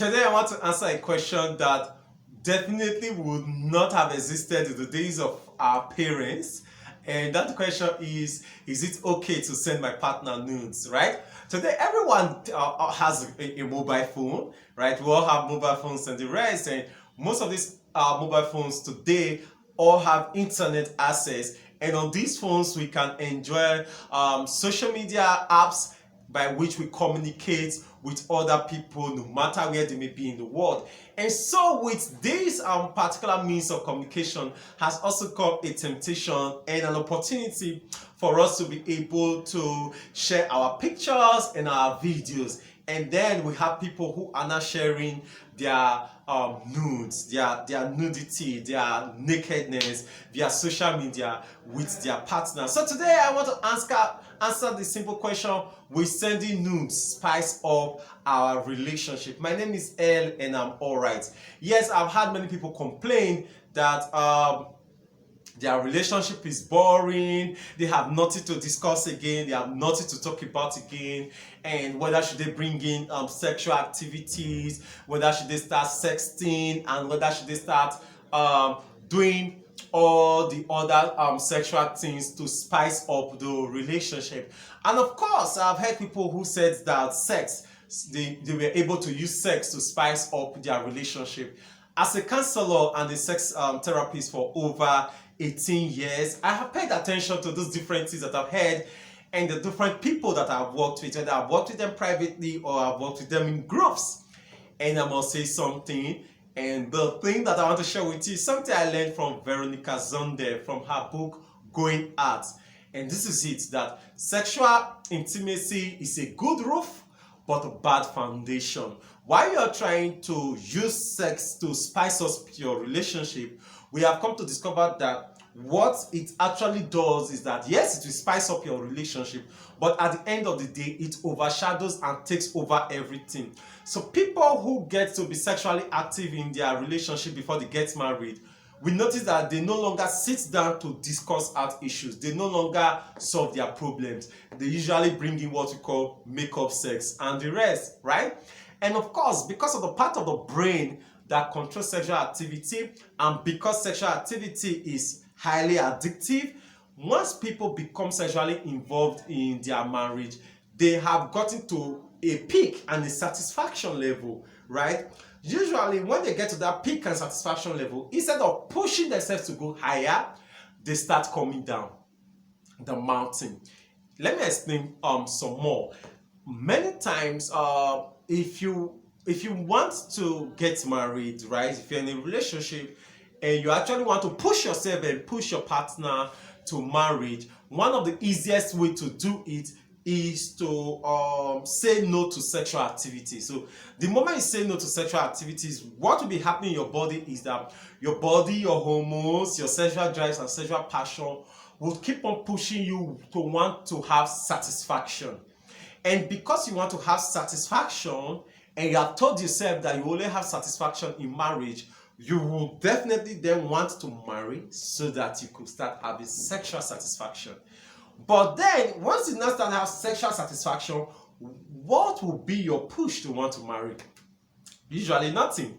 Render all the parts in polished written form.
Today I want to answer a question that definitely would not have existed in the days of our parents. And that question is it okay to send my partner nudes, right? Today everyone has a mobile phone, right? We all have mobile phones and the rest. And most of these mobile phones today all have internet access. And on these phones, we can enjoy social media apps by which we communicate with other people no matter where they may be in the world. And so with this particular means of communication has also come a temptation and an opportunity for us to be able to share our pictures and our videos. And then we have people who are now sharing their nudes, their nudity, their nakedness via social media with their partner. So today I want to answer the simple question: will sending nudes spice up our relationship? My name is El and I'm alright. Yes, I've had many people complain that their relationship is boring, they have nothing to discuss again, they have nothing to talk about again, and whether should they bring in sexual activities, whether should they start sexting, and whether should they start doing all the other sexual things to spice up the relationship. And of course, I've heard people who said that they were able to use sex to spice up their relationship. As a counselor and a sex therapist for over 18 years, I have paid attention to those differences that I've heard and the different people that I've worked with, whether I've worked with them privately or I've worked with them in groups. And I must say something, and the thing that I want to share with you is something I learned from Veronica Zonde from her book Going Out. And this is it, that sexual intimacy is a good roof but a bad foundation. While you're trying to use sex to spice up your relationship, we have come to discover that what it actually does is that yes, it will spice up your relationship, but at the end of the day, it overshadows and takes over everything. So people who get to be sexually active in their relationship before they get married, we notice that they no longer sit down to discuss out issues. They no longer solve their problems. They usually bring in what we call make-up sex and the rest, right? And of course, because of the part of the brain that controls sexual activity, and because sexual activity is highly addictive, once people become sexually involved in their marriage, they have gotten to a peak and a satisfaction level, right? Usually, when they get to that peak and satisfaction level, instead of pushing themselves to go higher, they start coming down the mountain. Let me explain some more. Many times, if you want to get married, right? If you're in a relationship and you actually want to push yourself and push your partner to marriage, one of the easiest way to do it is to say no to sexual activity. So the moment you say no to sexual activities, what will be happening in your body is that your body, your hormones, your sexual drives and sexual passion will keep on pushing you to want to have satisfaction. And because you want to have satisfaction and you have told yourself that you only have satisfaction in marriage, you will definitely then want to marry so that you could start having sexual satisfaction. But then, once you now start to have sexual satisfaction, what will be your push to want to marry? Usually nothing.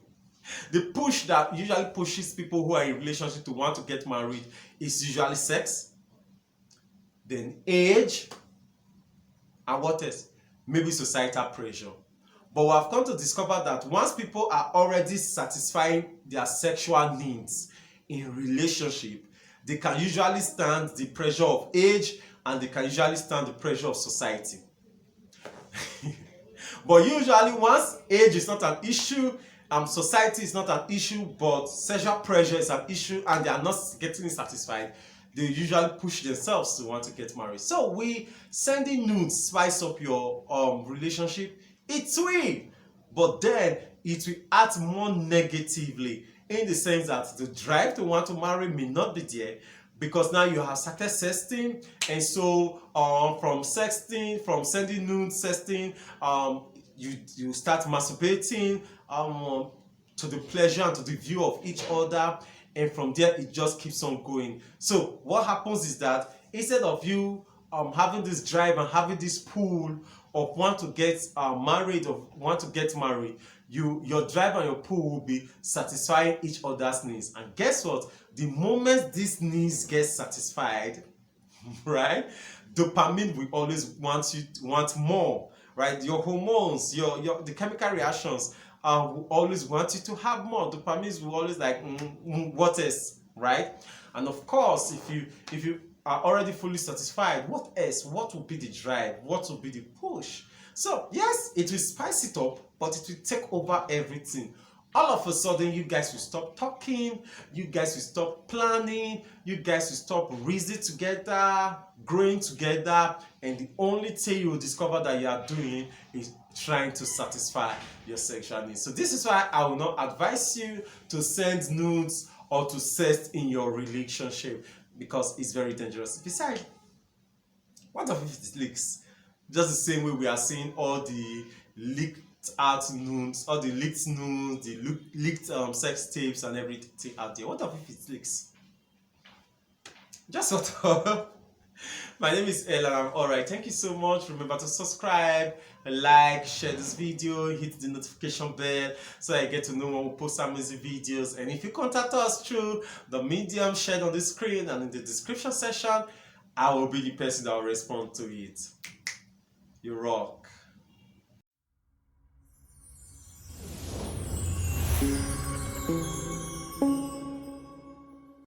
The push that usually pushes people who are in a relationship to want to get married is usually sex, then age, and what else? Maybe societal pressure. But we have come to discover that once people are already satisfying their sexual needs in relationship, they can usually stand the pressure of age and they can usually stand the pressure of society. But usually once age is not an issue, society is not an issue, but sexual pressure is an issue and they are not getting satisfied, they usually push themselves to want to get married. So we sending nudes spice up your relationship. It will, but then it will act more negatively in the sense that the drive to want to marry may not be there because now you have started sexting, and so from sending nudes, sexting, you start masturbating to the pleasure and to the view of each other, and from there it just keeps on going. So what happens is that instead of you having this drive and having this pull of want to get married or want to get married, your drive and your pull will be satisfying each other's needs. And guess what? The moment these needs get satisfied, right, dopamine will always want more, right? Your hormones, the chemical reactions will always want you to have more. Dopamine will always like, what else, right? And of course, if you are already fully satisfied, what else? What will be the drive? What will be the push? So yes, it will spice it up, but it will take over everything. All of a sudden, you guys will stop talking, you guys will stop planning, you guys will stop reasoning together, growing together, and the only thing you will discover that you are doing is trying to satisfy your sexual needs. So this is why I will not advise you to send nudes or to sex in your relationship, because it's very dangerous. Besides, what if it leaks? Just the same way we are seeing all the leaked out nudes, all the leaked nudes, the leaked sex tapes and everything out there. What if it leaks? Just what up. My name is Ella. I'm alright. Thank you so much. Remember to subscribe, like, share this video, hit the notification bell so I get to know when we post amazing videos. And if you contact us through the medium shared on the screen and in the description section, I will be the person that will respond to it. You rock.